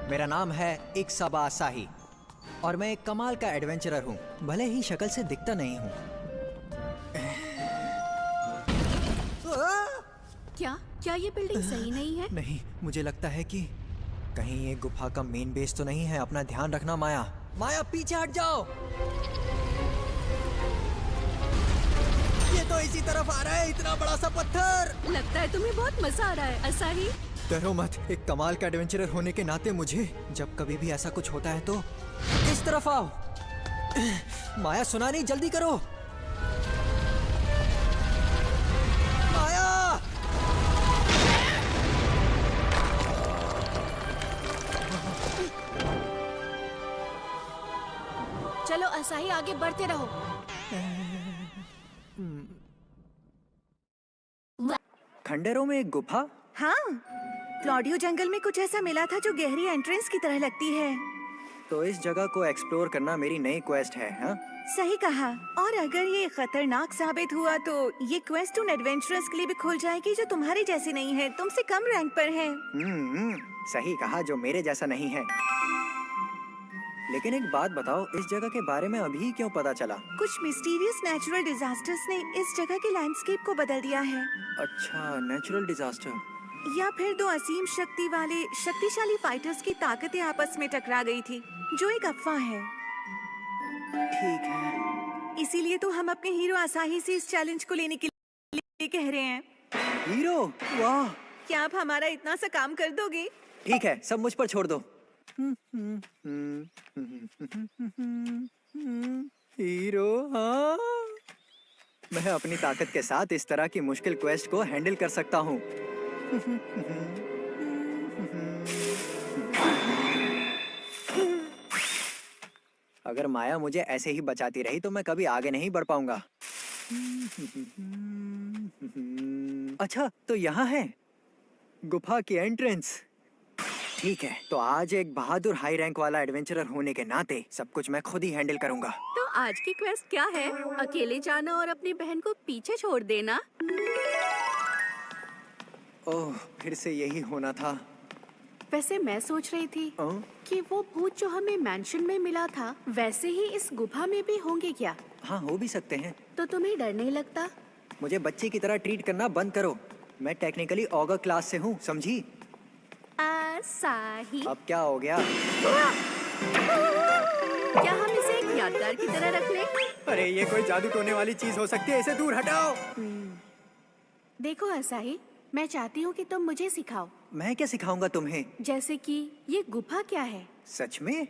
मेरा नाम है इक्साबा असाही और मैं एक कमाल का एडवेंचरर हूँ, भले ही शक्ल से दिखता नहीं हूँ। क्या क्या ये बिल्डिंग सही नहीं है? नहीं, मुझे लगता है कि कहीं ये गुफा का मेन बेस तो नहीं है। अपना ध्यान रखना माया। माया पीछे हट जाओ। ये तो इसी तरफ आ रहा है, इतना बड़ा सा पत्थर। लगता है तुम्हें बहुत मजा आ रहा है असाही। डरो मत, एक कमाल का एडवेंचरर होने के नाते मुझे जब कभी भी ऐसा कुछ होता है तो इस तरफ आओ। माया सुना नहीं, जल्दी करो। माया! चलो असाही, आगे बढ़ते रहो। खंडरों में एक गुफा? हाँ, क्लॉडियो जंगल में कुछ ऐसा मिला था जो गहरी एंट्रेंस की तरह लगती है। तो इस जगह को एक्सप्लोर करना मेरी नई क्वेस्ट है। हाँ, सही कहा। और अगर ये खतरनाक साबित हुआ तो ये क्वेस्ट उन एडवेंचरर्स के लिए भी खुल जाएगी जो तुम्हारी जैसी नहीं है, तुमसे कम रैंक पर है। सही कहा, जो मेरे जैसा नहीं है। लेकिन एक बात बताओ, इस जगह के बारे में अभी क्यों पता चला? कुछ मिस्टीरियस नेचुरल डिजास्टर्स ने इस जगह के लैंडस्केप को बदल दिया है। अच्छा, नेचुरल डिजास्टर या फिर दो असीम शक्ति वाले शक्तिशाली फाइटर्स की ताकतें आपस में टकरा गई थी, जो एक अफवाह है। ठीक है। इसीलिए तो हम अपने हीरो असाही से इस चैलेंज को लेने के लिए कह रहे हैं। हीरो? वाह! क्या आप हमारा इतना सा काम कर दोगे? ठीक है, सब मुझ पर छोड़ दो। हीरो? हाँ, मैं अपनी ताकत के साथ इस तरह की मुश्किल क्वेस्ट को हैंडल कर सकता हूँ। अगर माया मुझे ऐसे ही बचाती रही तो मैं कभी आगे नहीं बढ़ पाऊंगा। अच्छा, तो यहाँ है गुफा की एंट्रेंस। ठीक है, तो आज एक बहादुर हाई रैंक वाला एडवेंचरर होने के नाते सब कुछ मैं खुद ही हैंडल करूंगा। तो आज की क्वेस्ट क्या है? अकेले जाना और अपनी बहन को पीछे छोड़ देना। ओह, फिर से यही होना था। वैसे मैं सोच रही थी कि वो भूत जो हमें मैंशन में मिला था वैसे ही इस गुफा में भी होंगे क्या? हाँ, हो भी सकते हैं। तो तुम्हें डर नहीं लगता? मुझे बच्चे की तरह ट्रीट करना बंद करो। मैं टेक्निकली ऑगर क्लास से हूँ, समझी? असाही, अब क्या हो गया? क्या हम इसे एक यादगार की तरह रख लें? अरे, ये कोई जादू टोने वाली चीज हो सकती है, इसे दूर हटाओ। देखो असाही, मैं चाहती हूँ कि तुम मुझे सिखाओ। मैं क्या सिखाऊंगा तुम्हें? जैसे कि ये गुफा क्या है? सच में?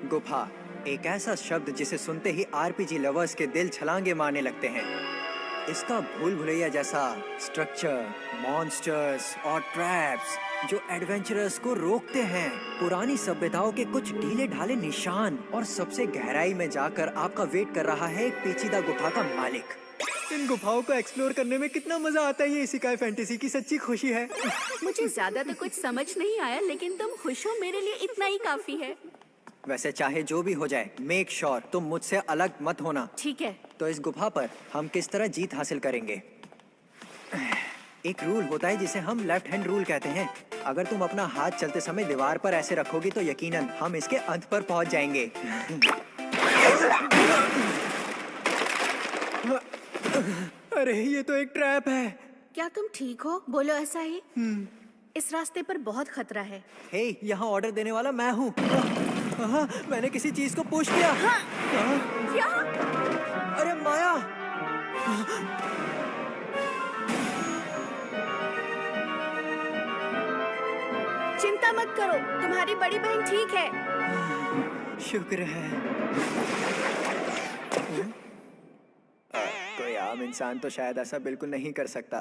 गुफा एक ऐसा शब्द जिसे सुनते ही आरपीजी लवर्स के दिल छलांगे मारने लगते हैं। इसका भूल भुलैया जैसा स्ट्रक्चर, मॉन्स्टर्स और ट्रैप्स जो एडवेंचरर्स को रोकते हैं, पुरानी सभ्यताओं के कुछ ढीले ढाले निशान, और सबसे गहराई में जाकर आपका वेट कर रहा है एक पेचीदा गुफा का मालिक। इन गुफाओं को एक्सप्लोर करने में कितना मजा आता है, ये इसिकाई फैंटेसी की सच्ची खुशी है। मुझे ज्यादा तो कुछ समझ नहीं आया, लेकिन तुम खुश हो, मेरे लिए इतना ही काफी है। वैसे चाहे जो भी हो जाए, मेक श्योर तुम मुझसे अलग मत होना। ठीक है। तो इस गुफा पर हम किस तरह जीत हासिल करेंगे? एक रूल होता है जिसे हम लेफ्ट हैंड रूल कहते हैं। अगर तुम अपना हाथ चलते समय दीवार पर ऐसे रखोगी तो यकीनन हम इसके अंत पर पहुंच जाएंगे। अरे, ये तो एक ट्रैप है। क्या तुम ठीक हो? बोलो असाही। इस रास्ते पर बहुत खतरा है। हे, यहाँ ऑर्डर देने वाला मैं हूँ। मैंने किसी चीज को पुश किया। क्या? अरे माया! चिंता मत करो, तुम्हारी बड़ी बहन ठीक है। शुक्र है। कोई आम इंसान तो शायद ऐसा बिल्कुल नहीं कर सकता।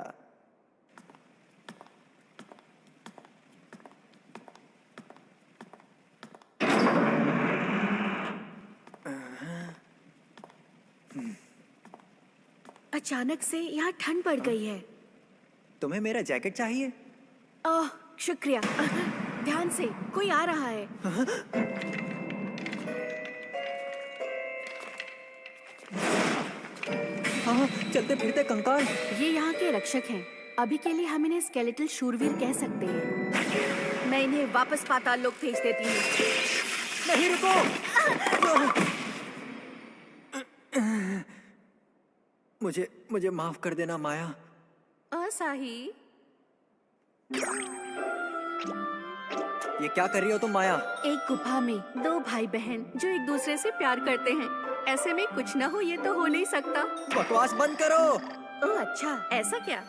अचानक से यहाँ ठंड पड़ गई है। तुम्हें मेरा जैकेट चाहिए? ओह, शुक्रिया। ध्यान से, कोई आ रहा है। हाँ, चलते फिरते कंकाल। ये यहाँ के रक्षक हैं। अभी के लिए हम इन्हें स्केलेटल शूरवीर कह सकते हैं। मैं इन्हें वापस पाताल लोक भेज देती हूँ। नहीं, रुको। मुझे माफ कर देना माया। असाही, ये क्या कर रही हो तुम माया? एक गुफा में दो भाई बहन जो एक दूसरे से प्यार करते हैं, ऐसे में कुछ ना हो ये तो हो नहीं सकता। बकवास बंद करो। ओह अच्छा, ऐसा क्या?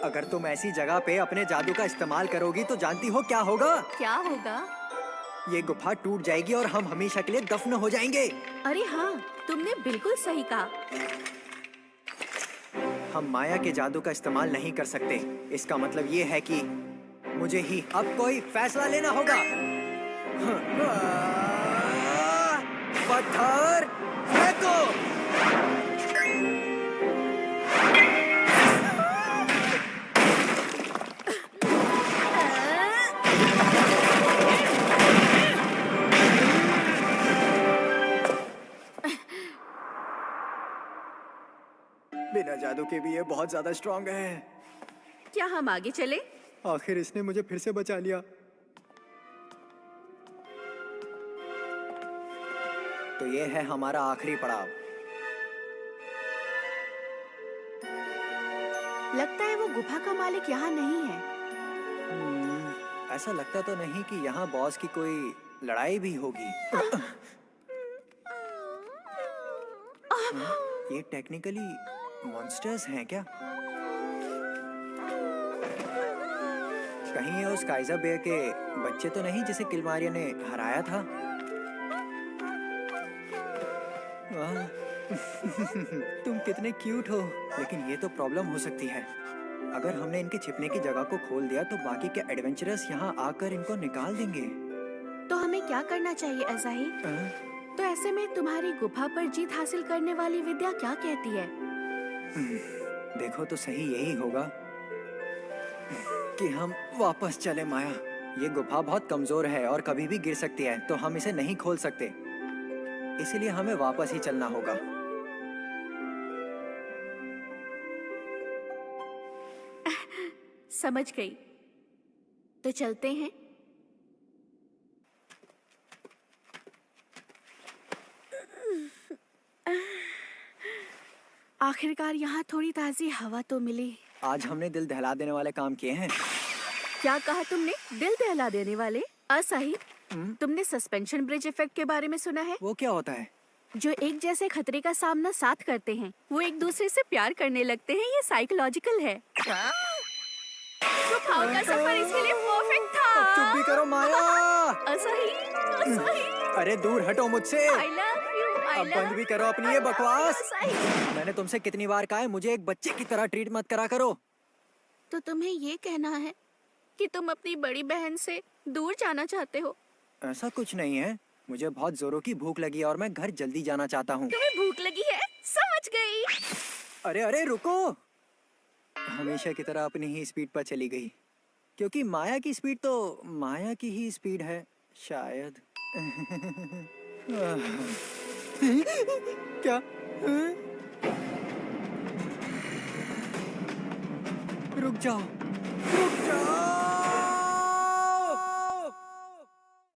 अगर तुम ऐसी जगह पे अपने जादू का इस्तेमाल करोगी तो जानती हो क्या होगा? क्या होगा? ये गुफा टूट जाएगी और हम हमेशा के लिए दफन हो जाएंगे। अरे हाँ, तुमने बिल्कुल सही कहा। हम माया के जादू का इस्तेमाल नहीं कर सकते। इसका मतलब ये है कि मुझे ही अब कोई फैसला लेना होगा। पत्थर फेंको। बिना जादू के भी ये बहुत ज्यादा स्ट्रांग है। क्या हम आगे चले? आखिर इसने मुझे फिर से बचा लिया। तो ये है हमारा आखिरी पड़ाव। लगता है वो गुफा का मालिक यहाँ नहीं है। ऐसा लगता तो नहीं कि यहाँ बॉस की कोई लड़ाई भी होगी। ये टेक्निकली मॉन्स्टर्स हैं क्या? कहीं ये उस काइजर बेयर के बच्चे तो नहीं जिसे किलमारिया ने हराया था? वाह, तुम कितने क्यूट हो। लेकिन ये तो प्रॉब्लम हो सकती है। अगर हमने इनके छिपने की जगह को खोल दिया तो बाकी के एडवेंचरर्स यहाँ आकर इनको निकाल देंगे। तो हमें क्या करना चाहिए अज़ाही? तो ऐसे में तुम्हारी गुफा पर जीत हासिल करने वाली विद्या क्या कहती है? देखो तो सही, यही होगा कि हम वापस चले माया। ये गुफा बहुत कमजोर है और कभी भी गिर सकती है, तो हम इसे नहीं खोल सकते। इसीलिए हमें वापस ही चलना होगा। समझ गई। तो चलते हैं। आखिरकार यहाँ थोड़ी ताजी हवा तो मिली। आज हमने दिल दहला देने वाले काम किए हैं। क्या कहा तुमने? दिल दहला देने वाले? असाही, तुमने सस्पेंशन ब्रिज इफेक्ट के बारे में सुना है? वो क्या होता है? जो एक जैसे खतरे का सामना साथ करते हैं, वो एक दूसरे से प्यार करने लगते हैं। ये साइकोलॉजिकल है। गुफाओं का सफर इसके लिए परफेक्ट था। अब चुप भी करो माया। असाही, असाही। अरे दूर हटो मुझसे। I love you, I अब love बंद भी करो अपनी ये बकवास। असाही। मैंने तुमसे कितनी बार कहा है मुझे एक बच्चे की तरह ट्रीट मत करा करो। तो तुम्हें ये कहना है कि तुम अपनी बड़ी बहन से दूर जाना चाहते हो? ऐसा कुछ नहीं है। मुझे बहुत जोरों की भूख लगी है और मैं घर जल्दी जाना चाहता हूँ। तुम्हें भूख लगी है? समझ गई। अरे अरे रुको। हमेशा की तरह अपनी ही स्पीड पर चली गई, क्योंकि माया की स्पीड तो माया की ही स्पीड है शायद। क्या? रुक जाओ, रुक जाओ।